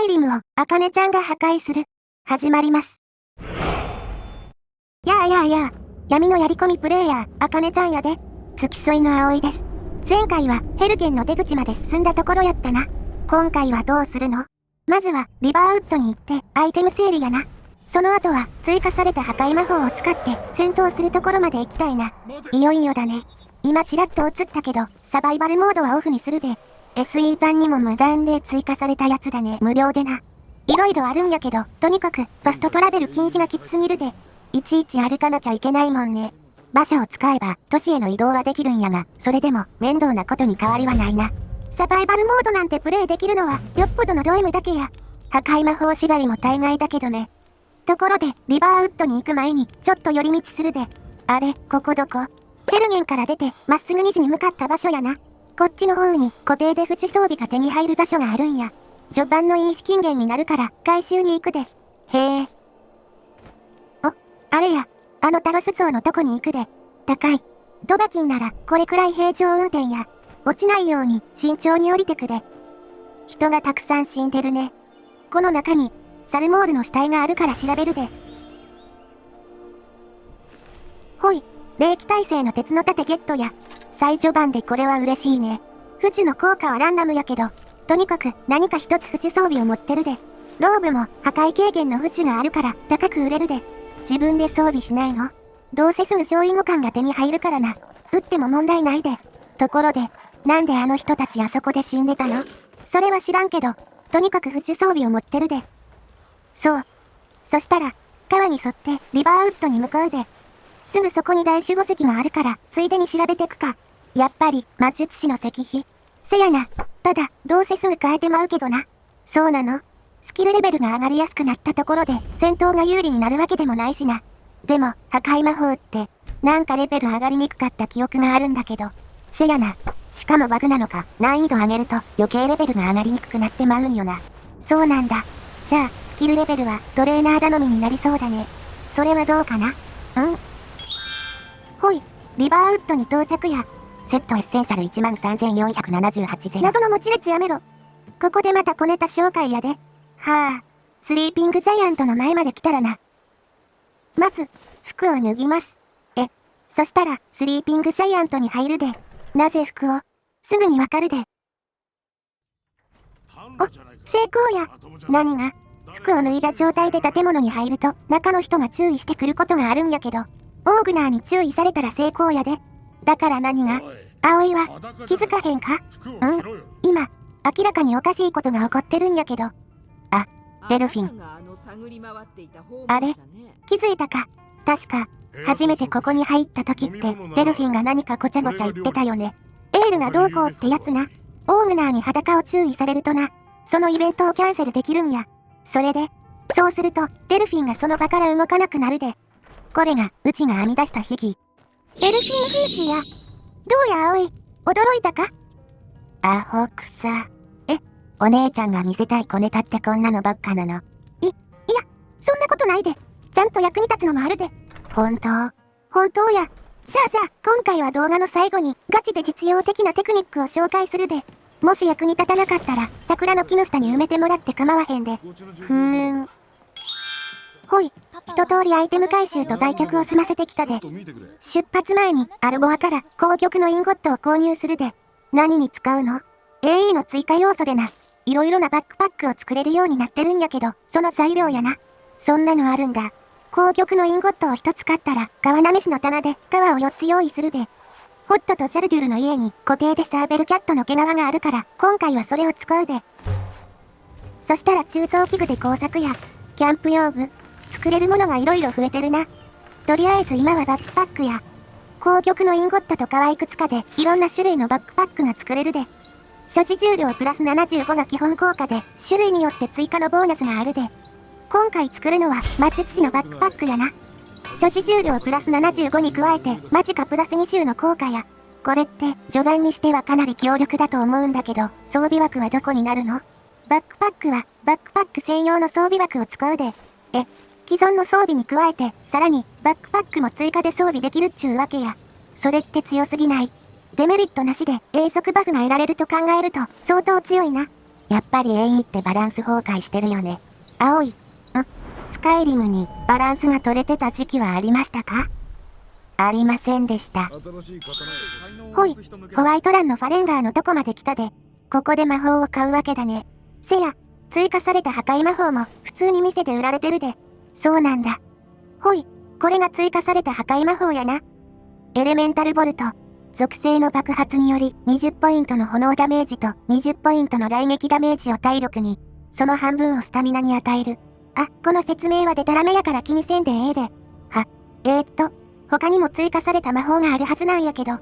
イリムをあかねちゃんが破壊する。始まります。やあ、闇のやり込みプレイヤー、あかねちゃんやで。付き添いの葵です。前回はヘルゲンの出口まで進んだところやったな。今回はどうするの？まずはリバーウッドに行ってアイテム整理やな。その後は追加された破壊魔法を使って戦闘するところまで行きたいな。いよいよだね。今ちらっと映ったけど、サバイバルモードはオフにするで。SE 版にも無断で追加されたやつだね。無料でな。いろいろあるんやけど、とにかくファストトラベル禁止がきつすぎるで。いちいち歩かなきゃいけないもんね。馬車を使えば都市への移動はできるんやが、それでも面倒なことに変わりはないな。サバイバルモードなんてプレイできるのはよっぽどのド M だけや。破壊魔法縛りも大概だけどね。ところで、リバーウッドに行く前にちょっと寄り道するで。あれ、ここどこ？ヘルゲンから出てまっすぐ2時に向かった場所やな。こっちの方に固定で不死装備が手に入る場所があるんや。序盤のいい資金源になるから回収に行くで。へえ。あれや、あのタロス像のとこに行くで。高い。ドバキンならこれくらい平常運転や。落ちないように慎重に降りてくで。人がたくさん死んでるね。この中にサルモールの死体があるから調べるで。ほい、霊気耐性の鉄の盾ゲットや。最序盤でこれは嬉しいね。不死の効果はランダムやけど、とにかく何か一つ不死装備を持ってるで。ローブも破壊軽減の不死があるから高く売れるで。自分で装備しないの？どうせすぐ消費互換が手に入るからな。撃っても問題ないで。ところで、なんであの人たちあそこで死んでたの？それは知らんけど、とにかく不死装備を持ってるで。そう。そしたら、川に沿ってリバーウッドに向かうで。すぐそこに大守護石があるから、ついでに調べてくか。やっぱり、魔術師の石碑。せやな。ただ、どうせすぐ変えてまうけどな。そうなの？スキルレベルが上がりやすくなったところで、戦闘が有利になるわけでもないしな。でも、破壊魔法って、なんかレベル上がりにくかった記憶があるんだけど。せやな。しかもバグなのか、難易度上げると余計レベルが上がりにくくなってまうんよな。そうなんだ。じゃあ、スキルレベルはトレーナー頼みになりそうだね。それはどうかな？ほい、リバーウッドに到着や。セットエッセンシャル13,478ゼ。謎の持ち列やめろ。ここでまた小ネタ紹介やで。はあ、スリーピングジャイアントの前まで来たらな。まず、服を脱ぎます。そしたら、スリーピングジャイアントに入るで。なぜ服を？すぐにわかるで。成功や。何が？服を脱いだ状態で建物に入ると、中の人が注意してくることがあるんやけど、オーグナーに注意されたら成功やで。だから何が？葵は、気づかへんか？今、明らかにおかしいことが起こってるんやけど。あ、デルフィン。あれ？気づいたか？確か、初めてここに入った時って、デルフィンが何かごちゃごちゃ言ってたよね。エールがどうこうってやつな。オーグナーに裸を注意されるとな、そのイベントをキャンセルできるんや。それで、そうすると、デルフィンがその場から動かなくなるで。これが、うちが編み出した秘技。デルフィン風刺や。どうや葵、驚いたか？アホくさ。お姉ちゃんが見せたい小ネタってこんなのばっかなの？いや、そんなことないで。ちゃんと役に立つのもあるで。本当や。じゃあ、今回は動画の最後にガチで実用的なテクニックを紹介するで。もし役に立たなかったら、桜の木の下に埋めてもらって構わへんで。ほい、一通りアイテム回収と売却を済ませてきたで。出発前にアルボアから高玉のインゴットを購入するで。何に使うの？ AE の追加要素でな。いろいろなバックパックを作れるようになってるんやけど、その材料やな。そんなのあるんだ。高玉のインゴットを一つ買ったら、川なめしの棚で川を4つ用意するで。ホットとシャルデュールの家に固定でサーベルキャットの毛皮があるから、今回はそれを使うで。そしたら鋳造器具で工作や、キャンプ用具、作れるものがいろいろ増えてるな。とりあえず今はバックパックや、高玉のインゴットと皮いくつかでいろんな種類のバックパックが作れるで。所持重量プラス75が基本効果で、種類によって追加のボーナスがあるで。今回作るのは魔術師のバックパックやな。所持重量プラス75に加えてマジカプラス20の効果や。これって序盤にしてはかなり強力だと思うんだけど、装備枠はどこになるの？バックパックはバックパック専用の装備枠を使うで。既存の装備に加えて、さらにバックパックも追加で装備できるっちゅうわけや。それって強すぎない？デメリットなしで永続バフが得られると考えると相当強いな。やっぱり AE ってバランス崩壊してるよね。青スカイリムにバランスが取れてた時期はありましたか？ありませんでした。ほい、ホワイトランのファレンガーのとこまで来たで、ここで魔法を買うわけだね。せや、追加された破壊魔法も普通に店で売られてるで。そうなんだ。ほい、これが追加された破壊魔法やな。エレメンタルボルト。属性の爆発により20ポイントの炎ダメージと20ポイントの雷撃ダメージを体力に、その半分をスタミナに与える。あ、この説明はデタラメやから気にせんでええで。他にも追加された魔法があるはずなんやけど。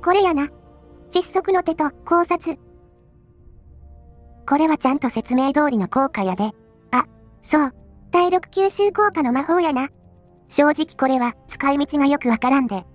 これやな。窒息の手と考察。これはちゃんと説明通りの効果やで。あ、そう。体力吸収効果の魔法やな。正直これは使い道がよくわからんで。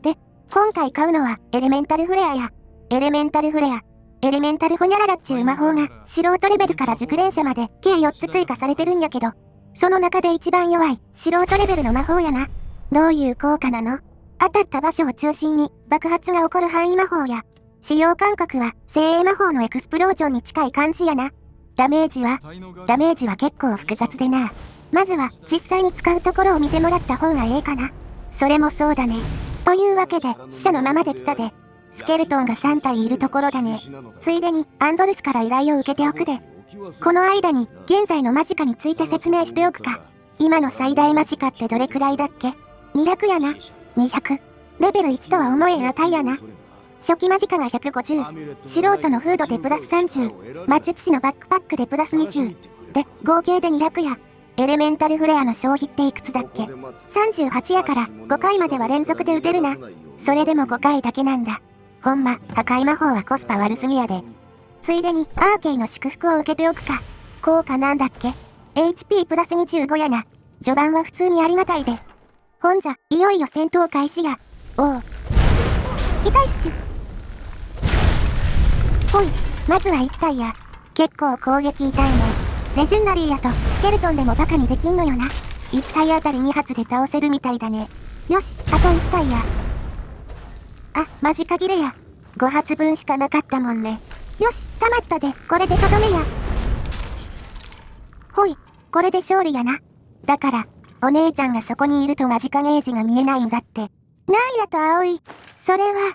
で、今回買うのはエレメンタルフレアや。エレメンタルフレア。エレメンタルホニャララっちゅう魔法が素人レベルから熟練者まで計4つ追加されてるんやけど、その中で一番弱い素人レベルの魔法やな。どういう効果なの？当たった場所を中心に爆発が起こる範囲魔法や、使用感覚は精鋭魔法のエクスプロージョンに近い感じやな。ダメージは結構複雑でな。まずは実際に使うところを見てもらった方がええかな。それもそうだね。というわけで死者のままで来たで。スケルトンが3体いるところだね。ついでにアンドルスから依頼を受けておくで。この間に現在のマジカについて説明しておくか。今の最大マジカってどれくらいだっけ？ 200 やな。200。レベル1とは思えん値やな。初期マジカが150。素人のフードでプラス30。魔術師のバックパックでプラス20。で、合計で200や。エレメンタルフレアの消費っていくつだっけ？ 38 やから5回までは連続で打てるな。それでも5回だけなんだ。ほんま、破壊魔法はコスパ悪すぎやで。ついでにアーケイの祝福を受けておくか。効果なんだっけ？ HP プラス25やな。序盤は普通にありがたいで。ほんじゃ、いよいよ戦闘開始や。おう。痛いっしゅ。ほい、まずは1体や。結構攻撃痛いね。レジェンダリーやとスケルトンでもバカにできんのよな。1体あたり2発で倒せるみたいだね。よし、あと1体や。あ、マジ限れや。5発分しかなかったもんね。よし、溜まったで、これでとどめや。ほい、これで勝利やな。だから、お姉ちゃんがそこにいるとマジカゲージが見えないんだって。なんやと葵。それは。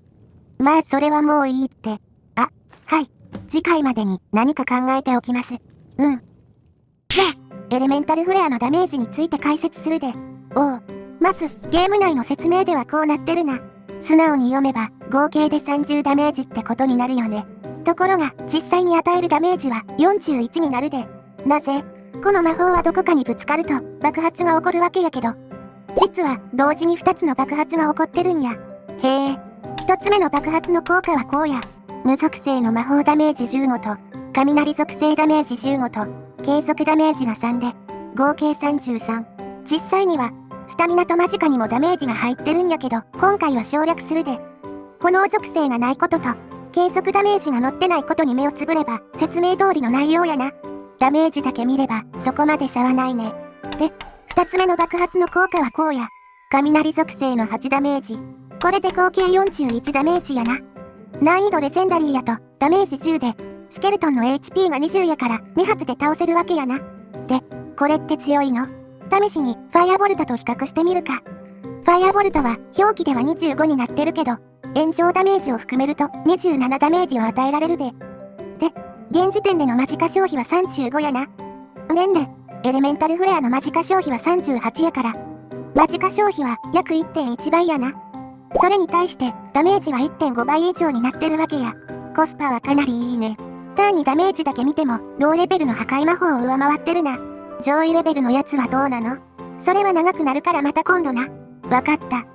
まあそれはもういいって。あ、はい。次回までに何か考えておきます。うん。じゃあ、エレメンタルフレアのダメージについて解説するで。おう。まず、ゲーム内の説明ではこうなってるな。素直に読めば、合計で30ダメージってことになるよね。ところが、実際に与えるダメージは41になるで。なぜ？この魔法はどこかにぶつかると爆発が起こるわけやけど、実は同時に2つの爆発が起こってるんや。へえ。1つ目の爆発の効果はこうや。無属性の魔法ダメージ15と、雷属性ダメージ15と、継続ダメージが3で、合計33。実際には、スタミナとマジカにもダメージが入ってるんやけど、今回は省略するで。炎属性がないことと、継続ダメージが載ってないことに目をつぶれば、説明通りの内容やな。ダメージだけ見れば、そこまで差はないね。で、2つ目の爆発の効果はこうや。雷属性の8ダメージ。これで合計41ダメージやな。難易度レジェンダリーやと、ダメージ10で、スケルトンの HP が20やから2発で倒せるわけやな。で、これって強いの？試しに、ファイアボルトと比較してみるか。ファイアボルトは、表記では25になってるけど、炎上ダメージを含めると27ダメージを与えられるで。で、現時点でのマジカ消費は35やな。エレメンタルフレアのマジカ消費は38やから。マジカ消費は約 1.1 倍やな。それに対してダメージは 1.5 倍以上になってるわけや。コスパはかなりいいね。単にダメージだけ見ても、同レベルの破壊魔法を上回ってるな。上位レベルのやつはどうなの？それは長くなるからまた今度な。わかった。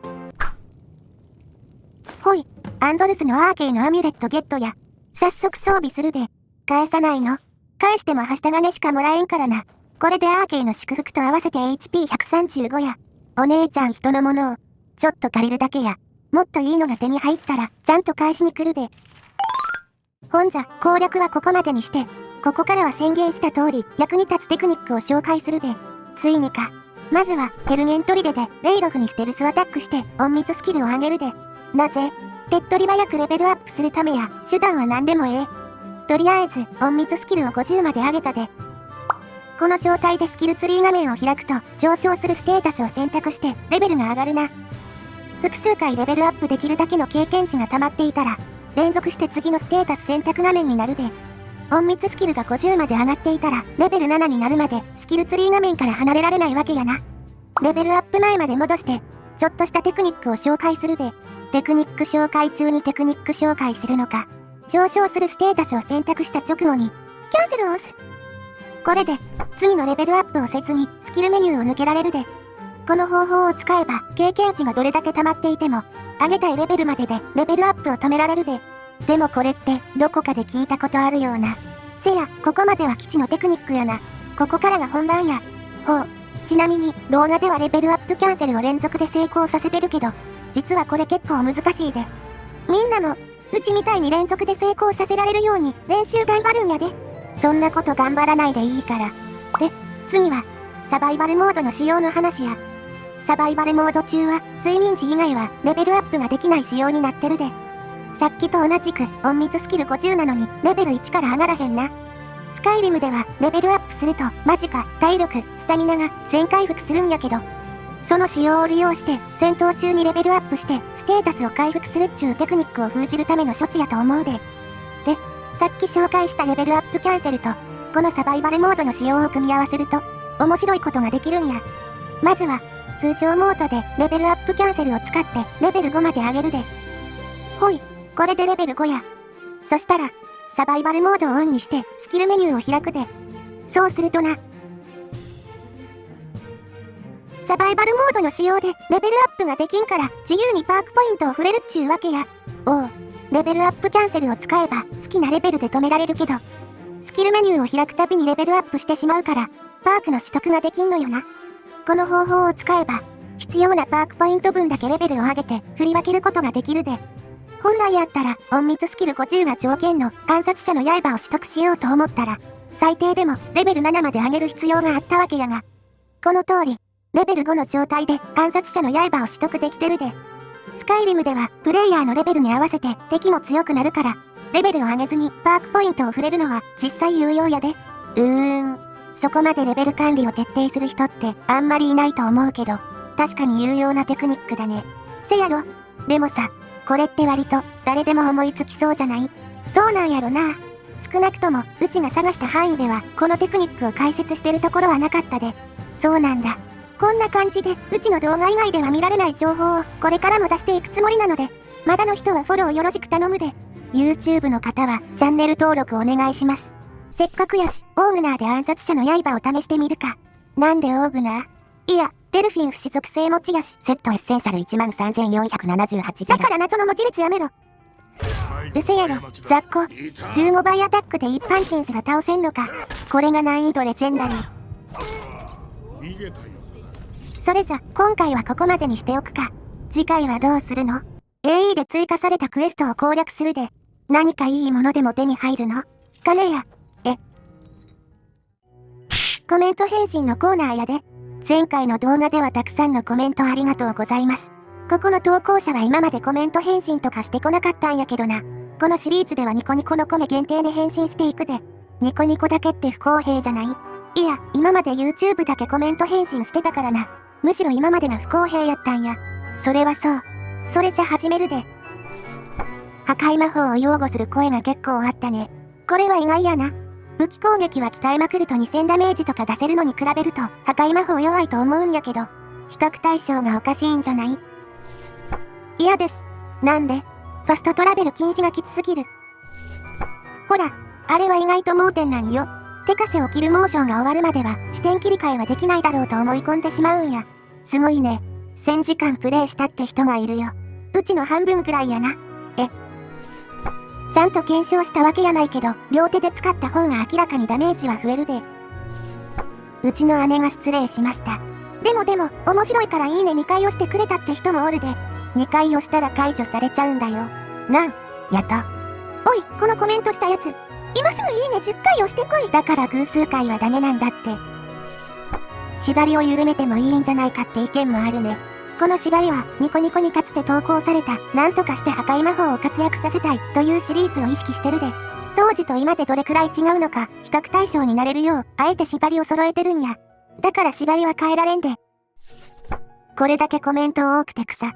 ほい、アンドルスのアーケイのアミュレットゲットや。早速装備するで。返さないの？返してもはした金しかもらえんからな。これでアーケイの祝福と合わせて HP135 や。お姉ちゃん人のものを、ちょっと借りるだけや。もっといいのが手に入ったら、ちゃんと返しに来るで。ほんじゃ、攻略はここまでにして、ここからは宣言した通り、役に立つテクニックを紹介するで。ついにか。まずは、ヘルゲントリデで、レイロフにステルスアタックして、隠密スキルを上げるで。なぜ？手っ取り早くレベルアップするためや、手段は何でもええ。とりあえず、隠密スキルを50まで上げたで。この状態でスキルツリー画面を開くと、上昇するステータスを選択して、レベルが上がるな。複数回レベルアップできるだけの経験値が溜まっていたら、連続して次のステータス選択画面になるで。隠密スキルが50まで上がっていたら、レベル7になるまで、スキルツリー画面から離れられないわけやな。レベルアップ前まで戻して、ちょっとしたテクニックを紹介するで。テクニック紹介中にテクニック紹介するのか、上昇するステータスを選択した直後に、キャンセルを押す。これで、次のレベルアップをせずに、スキルメニューを抜けられるで。この方法を使えば、経験値がどれだけ溜まっていても、上げたいレベルまでで、レベルアップを止められるで。でもこれって、どこかで聞いたことあるような。せや、ここまでは基地のテクニックやな。ここからが本番や。ほう。ちなみに、動画ではレベルアップキャンセルを連続で成功させてるけど、実はこれ結構難しいで。みんなも、うちみたいに連続で成功させられるように練習頑張るんやで。そんなこと頑張らないでいいから。で、次は、サバイバルモードの仕様の話や。サバイバルモード中は、睡眠時以外はレベルアップができない仕様になってるで。さっきと同じく、隠密スキル50なのに、レベル1から上がらへんな。スカイリムでは、レベルアップすると、マジか、体力、スタミナが全回復するんやけど、その仕様を利用して、戦闘中にレベルアップして、ステータスを回復するっちゅうテクニックを封じるための処置やと思うで。で、さっき紹介したレベルアップキャンセルと、このサバイバルモードの仕様を組み合わせると、面白いことができるんや。まずは、通常モードでレベルアップキャンセルを使って、レベル5まで上げるで。ほい、これでレベル5や。そしたら、サバイバルモードをオンにして、スキルメニューを開くで。そうするとな、サバイバルモードの仕様でレベルアップができんから自由にパークポイントを触れるっちゅうわけや。おう、レベルアップキャンセルを使えば好きなレベルで止められるけど、スキルメニューを開くたびにレベルアップしてしまうから、パークの取得ができんのよな。この方法を使えば、必要なパークポイント分だけレベルを上げて振り分けることができるで。本来やったら、隠密スキル50が条件の暗殺者の刃を取得しようと思ったら、最低でもレベル7まで上げる必要があったわけやが。この通り、レベル5の状態で暗殺者の刃を取得できてるで。スカイリムではプレイヤーのレベルに合わせて敵も強くなるから、レベルを上げずにパークポイントを触れるのは実際有用やで。そこまでレベル管理を徹底する人ってあんまりいないと思うけど、確かに有用なテクニックだね。せやろ。でもさ、これって割と誰でも思いつきそうじゃない？どうなんやろな。少なくともうちが探した範囲ではこのテクニックを解説してるところはなかったで。そうなんだ。こんな感じでうちの動画以外では見られない情報をこれからも出していくつもりなので、まだの人はフォローよろしく頼むで。YouTube の方はチャンネル登録お願いします。せっかくやし、オーグナーで暗殺者の刃を試してみるか。なんでオーグナー？いや、デルフィン不死属性持ちやし、セットエッセンシャル13478だから謎の文字列やめろ。うせやろ、雑魚。15倍アタックで一般人すら倒せんのか。これが難易度レジェンダリー。それじゃ、今回はここまでにしておくか。次回はどうするの？ AE で追加されたクエストを攻略するで、何かいいものでも手に入るの？金や。コメント返信のコーナーやで。前回の動画ではたくさんのコメントありがとうございます。ここの投稿者は今までコメント返信とかしてこなかったんやけどな。このシリーズではニコニコのコメ限定で返信していくで。ニコニコだけって不公平じゃない？いや、今まで YouTube だけコメント返信してたからな。むしろ今までが不公平やったんや。それはそう。それじゃ始めるで。破壊魔法を擁護する声が結構あったね。これは意外やな。武器攻撃は鍛えまくると2000ダメージとか出せるのに比べると破壊魔法弱いと思うんやけど、比較対象がおかしいんじゃない？嫌です。なんで？ファストトラベル禁止がきつすぎる。ほら、あれは意外と盲点なんよ。テカセを切るモーションが終わるまでは視点切り替えはできないだろうと思い込んでしまうんや。すごいね。1000時間プレイしたって人がいるよ。うちの半分くらいやな。ちゃんと検証したわけやないけど、両手で使った方が明らかにダメージは増えるで。うちの姉が失礼しました。でも、面白いからいいね2回押してくれたって人もおるで。2回押したら解除されちゃうんだよ。やった。おい、このコメントしたやつ。今すぐいいね10回押してこい。だから偶数回はダメなんだって。縛りを緩めてもいいんじゃないかって意見もあるね。この縛りはニコニコにかつて投稿されたなんとかして破壊魔法を活躍させたいというシリーズを意識してるで。当時と今でどれくらい違うのか比較対象になれるようあえて縛りを揃えてるんや。だから縛りは変えられんで。これだけコメント多くて草。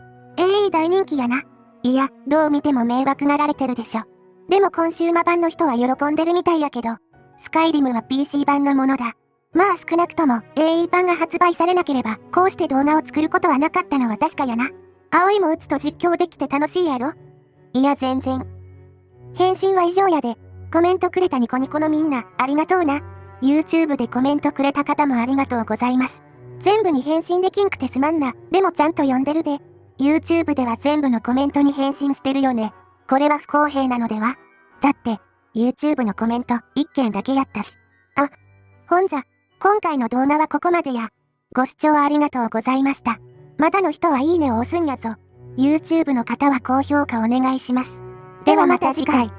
大人気やな。いや、どう見ても迷惑がられてるでしょ。でもコンシューマ版の人は喜んでるみたいやけど、スカイリムは PC 版のものだ。まあ少なくとも AE 版が発売されなければ、こうして動画を作ることはなかったのは確かやな。葵も打つと実況できて楽しいやろ？いや全然。返信は以上やで。コメントくれたニコニコのみんな、ありがとうな。YouTube でコメントくれた方もありがとうございます。全部に返信できんくてすまんな。でもちゃんと読んでるで。YouTube では全部のコメントに返信してるよね。これは不公平なのでは？だって、YouTube のコメント1件だけやったし。あ、ほんじゃ、今回の動画はここまでや。ご視聴ありがとうございました。まだの人はいいねを押すんやぞ。YouTube の方は高評価お願いします。ではまた次回。